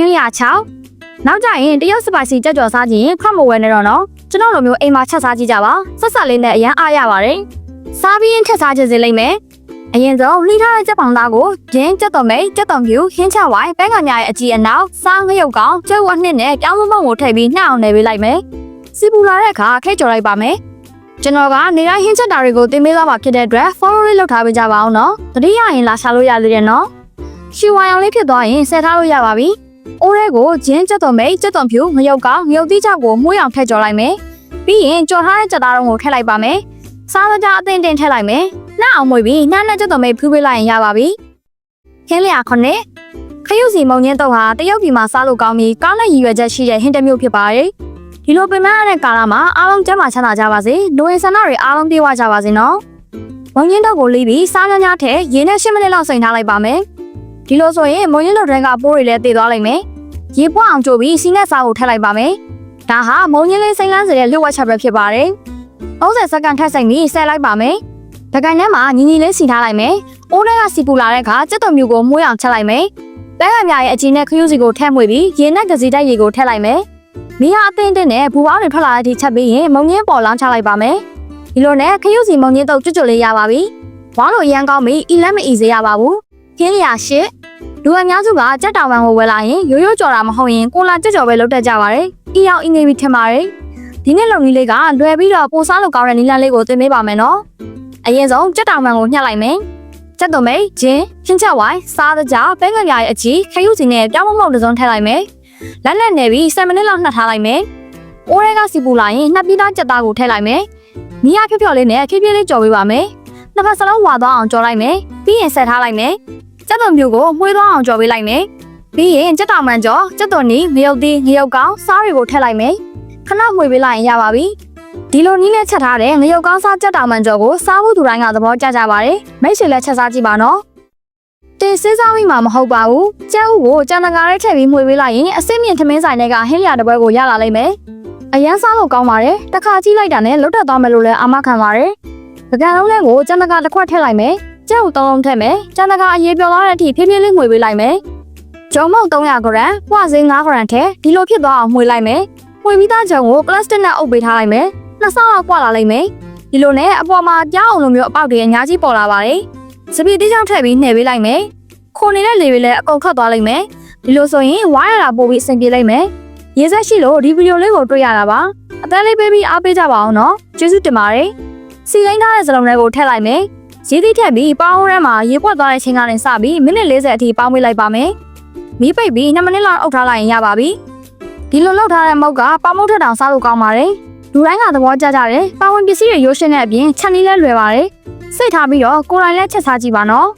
င်းရ6နောက်ကြရင်တရုတ်စပါစီကြက်ကြော်စားခြင်းခတ်မဝဲနေတော့နော်ကျွန်တော်လိုမျိုးအိမ်မှာချက်စားကြည့်ကြပါဆက်ဆက်လေးနဲ့အရန်အားရပါတယ်စားပြီးရင်ချက်စားခြင်းစီလိမ့်မယ်အရင်ဆုံးလှီးထားတဲ့ကြက်ပေါင်သားကိုရင်းကြက်တော်မိတ်ကြက်တော်ဖြူဟင်းချဝိုင်းပဲကညာရဲ့အကြီးအနောက်စားငရုတ်ကောင်ကျုပ်ဝနှစ်နဲ့ပြောင်းမမုံကိုထည့်ပြီးနှောက်အောင်နေပေးလိုက်မယ်စီပူလာတဲ့အခါခိတ်ကြော်လိုက်ပါမယ်ကျွန်တော်ကနေတိုင်းဟင်းချက်တာတွေကိုတင်ပေးသွားမှာဖြစ်တဲ့အတွက် follow လေးလုပ်ထားပေးကြပါအောင်နော်တတိယရင်လာရှာလို့ရသေးတယ်နော်ရှူဝိုင်အောင်လေးဖြစ်သွားရင်ဆက်ထားလို့ရပါပြီအိုးရဲကိုဂျင်းကြက်တော်မိတ်ကြက်တော်ဖြူငရုတ်ကောင်ငရုတ်သီးချောက်ကိုမှုအောင်ထည့်ကြော်လိုက်မယ်ပြီးရင်ကြော်ထားတဲ့ကြက်သားကိုထည့်လိုက်ပါမယ်စားစကြားအသင်းတင်ထည့်လိုက်မယ်နှောက်အောင်မွေပြီးနှားနဲ့ကြက်တော်မိတ်ဖူးပေးလိုက်ရင်ရပါပြီခင်းလျာ9ခရုစီမုံညင်းတော့ဟာတရုတ်ပြည်မှာစားလို့ကောင်းပြီးကောင်းတဲ့ရည်ရွယ်ချက်ရှိတဲ့ဟင်းတစ်မျိုးဖြစ်ပါတယ်ဒီလိုပင်မရတဲ့ကာလမှာအားလုံးကျန်းမာချမ်းသာကြပါစေလူဝင်ဆန္ဒတွေအားလုံးပြေဝကြပါစေနော်မုံညင်းတော့ကိုလေးပြီးစားများထည့်ရေနဲ့10မိနစ်လောက်စိမ်ထားလိုက်ပါမယ်ဒီလိုဆိုရင်မုံညင်းတော့တွေကပိုးတွေလည်းတည်သွားလိမ့်မယ်ရေပွားအောင်ကြိုပြီးစီးနဲ့စားကိုထည့်လိုက်ပါမယ်ဒါဟာမုံညင်းလေးစိမ်လန်းစေတဲ့လျှို့ဝှက်ချက်ပဲဖြစ်ပါတယ်30စက္ကန့်ထည့်စိမ်ပြီးဆဲလိုက်ပါမယ်တကိုင်ထဲမှာညီညီလေးစီထားလိုက်မယ်အိုးထဲကစီပူလာတဲ့အခါကြက်သွန်မြူကိုမှုအောင်ချက်လိုက်မယ်ပဲကမြရဲ့အကြီးနဲ့ခရုစီကိုထည့်မွေပြီးရေနဲ့ကစီတိုက်ရေကိုထည့်လိုက်မယ်မီးဟာအသင်းနဲ့ဘူပေါင်းတွေထွက်လာတဲ့အထိချက်ပြီးရင်မုံညင်းပေါ်လောင်းချလိုက်ပါမယ်ဒီလိုနဲ့ခရုစီမုံညင်းတော့ကျွတ်လေးရပါပြီဝါလို့ရမ်းကောင်းပြီးအီလက်မအီစေရပါဘူးခင်းလျာ8လူအများစုကကြက်တောင်ပန်ကိုဝယ်လာရင်ရိုးရိုးကြော်တာမဟုတ်ရင်ကိုလာကြက်ကြော်ပဲလုပ်တတ်ကြပါတယ်အီအောင်အင်္ဂလိပ်ထင်ပါတယ်ဒီနေ့လုံကြီးလေးကလွယ်ပြီးတော့ပိုစားလို့ကောင်းတဲ့နီလန်းလေးကိုသင်ပေးပါမယ်နော်အရင်ဆုံးကြက်တောင်ပန်ကိုညှက်လိုက်မယ်ကြက်သွန်မိတ်ဂျင်းဖြင်းချက်ဝိုင်းစားစကြားပဲငယ်ရဲ့အကြီးခရုစီနဲ့ပြောင်းမမောက်တစ်စုံထည့်လိုက်မယ်လက်လက်နေပြီး10မိနစ်လောက်နှက်ထားလိုက်မယ်အိုးရဲကစီပူလာရင်နှစ်ပြီးသားကြက်သားကိုထည့်လိုက်မယ်မီးရဖြော့ဖြော့လေးနဲ့ဖြည်းဖြည်းလေးကြော်ပေးပါမယ်နှစ်ဖက်စလုံးဝါသွားအောင်ကြော်လိုက်မယ်ပြီးရင်ဆက်ထားလိုက်မယ်ကြက်သွန်မျိုးကိုမှုေးသွားအောင်ကြော်ပေးလိုက်မယ်ပြီးရင်ကြက်တောင်ပန်ကြော်ကြက်သွန်နီငရုတ်သီးငရုတ်ကောင်းစားတွေကိုထည့်လိုက်မယ်ခဏမှုေးပေးလိုက်ရင်ရပါပြီဒီလိုနည်းနဲ့ချက်ထားတဲ့ငရုတ်ကောင်းစားကြက်တောင်ပန်ကြော်ကိုစားဖို့သူတိုင်းကသဘောကျကြပါတယ်မိတ်ဆွေလည်းချက်စားကြည့်ပါနော်တင်စစ်စားမိမှာမဟုတ်ပါဘူးကျဲဥကိုကြံတကားလေးထည့်ပြီးမှုေးပေးလိုက်ရင်အစစ်မြင့်ထမင်းဆိုင်တွေကဟင်းလျာတစ်ပွဲကိုရလာလိမ့်မယ်အရန်စားလို့ကောင်းပါတယ်တစ်ခါကြည့်လိုက်တာနဲ့လွတ်တက်သွားမယ်လို့လည်းအာမခံပါတယ်ပကံလုံးလေးကိုကြံတကားတစ်ခွက်ထည့်လိုက်မယ်ကျဲဥ3လုံးထည့်မယ်ကြံတကားအရေးပြောသွားတဲ့အထိဖြည်းဖြည်းလေးမှုေးပေးလိုက်မယ်ဂျုံမုတ်300ဂရမ်ပွားစင်း9ဂရမ်ထည့်ဒီလိုဖြစ်သွားအောင်မှုေးလိုက်မယ်မှုေးပြီးသားဂျုံကိုပလတ်စတစ်နဲ့အုပ်ပေးထားလိုက်မယ်နှစ်ဆောင်းလောက်ပွားလာလိမ့်မယ်ဒီလိုနဲ့အပေါ်မှာကြားအောင်လိုမျိုးအပေါက်တွေအများကြီးပေါ်လာပါတယ်စပီတိကြောင့်ထည့်ပြီးနှဲပေးလိုက်မယ်ခုန်နေတဲ့လေတွေလည်းအကုန်ခတ်သွားလိမ့်မယ်ဒီလိုဆိုရင်ဝါရတာပို့ပြီးအဆင်ပြေလိမ့်မယ်ရေစက်ရှိလို့ဒီဗီဒီယိုလေးကိုတွေ့ရတာပါအတန်းလေးပေးပြီးအားပေးကြပါအောင်နော်ကျေးဇူးတင်ပါတယ်စီလိန်းထားတဲ့စလုံးတွေကိုထည့်လိုက်မယ်ရေသီးထည့်ပြီးပေါင်းထဲမှာရေပွက်သွားတဲ့ချိန်ကနေစပြီးမိနစ်40အထိပေါင်းပေးလိုက်ပါမယ်မီးပိတ်ပြီး2မိနစ်လောက်အုပ်ထားလိုက်ရင်ရပါပြီဒီလိုလုပ်ထားတဲ့မုတ်ကပေါင်းမုတ်ထက်တောင်စားလို့ကောင်းပါတယ်လူတိုင်းကသဘောကျကြတယ်ပါဝင်ပစ္စည်းတွေရိုးရှင်းတဲ့အပြင်ချက်နည်းလဲလွယ်ပါတယ်စိတ်ထားပြီးတော့ကိုယ်တိုင်လည်းချက်စားကြည့်ပါနော်